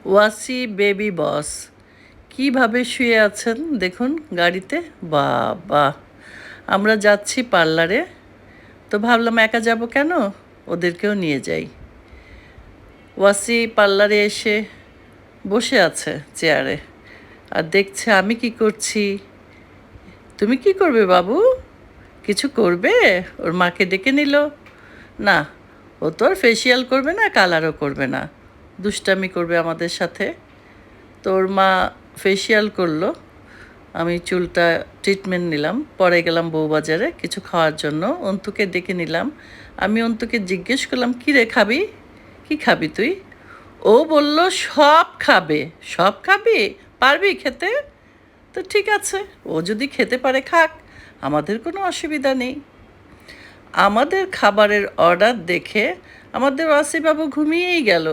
Wasi baby বস কিভাবে শুয়ে আছেন দেখুন গাড়িতে। বাবা, আমরা যাচ্ছি পার্লারে, তো ভাবলাম একা যাব কেন, ওদেরকেও নিয়ে যাই। ওয়াসি পার্লারে এসে বসে আছে চেয়ারে আর দেখছে আমি কি করছি। তুমি কি করবে বাবু, কিছু করবে? ওর মাকে ডেকে নিল। না, ও তো আর ফেসিয়াল করবে না, কালারও করবে না, দুষ্টামি করবে আমাদের সাথে। তো ওর মা ফেসিয়াল করলো, আমি চুলটা ট্রিটমেন্ট নিলাম, পরে গেলাম বউবাজারে কিছু খাওয়ার জন্য, অন্তুকে ডেকে নিলাম। আমি অন্তুকে জিজ্ঞেস করলাম, কী রে খাবি, কি খাবি তুই? ও বলল সব খাবে। সব খাবি, পারবি খেতে? তো ঠিক আছে, ও যদি খেতে পারে খাক, আমাদের কোনো অসুবিধা নেই। আমাদের খাবারের অর্ডার দেখে আমাদের ওয়াসিবাবু ঘুমিয়েই গেল।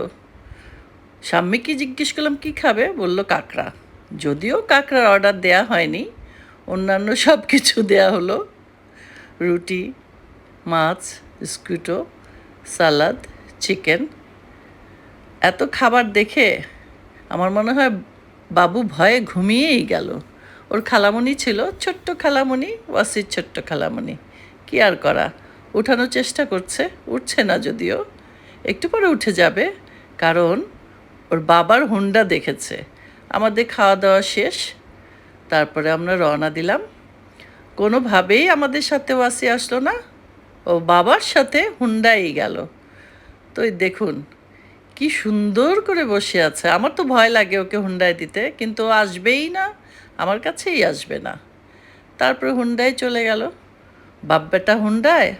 স্বামীকে জিজ্ঞেস করলাম কী খাবে, বলল কাঁকড়া। যদিও কাঁকড়ার অর্ডার দেয়া হয়নি, অন্যান্য সব কিছু দেয়া হলো, রুটি, মাছ, স্কুটো, সালাদ, চিকেন। এত খাবার দেখে আমার মনে হয় বাবু ভয়ে ঘুমিয়েই গেল। ওর খালামণি ছিল, ছোট্ট খালামণি, ওয়াসির ছোট্ট খালামণি। কি আর করা, উঠানোর চেষ্টা করছে, উঠছে না যদিও, একটু পরে উঠে যাবে, কারণ ওর বাবার হুন্ডা দেখেছে। আমাদের খাওয়া দাওয়া শেষ, তারপরে আমরা রওনা দিলাম। কোনোভাবেই আমাদের সাথে ওয়াসি আসলো না, ও বাবার সাথে হুন্ডাই গেল। তো এই দেখুন কি সুন্দর করে বসে আছে। আমার তো ভয় লাগে ওকে হুন্ডায় দিতে, কিন্তু ও আসবেই না, আমার কাছেই আসবে না। তারপরে হুন্ডায় চলে গেল, বাপ বেটা হুন্ডায়,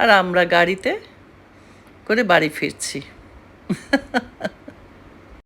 আর আমরা গাড়িতে করে বাড়ি ফিরছি।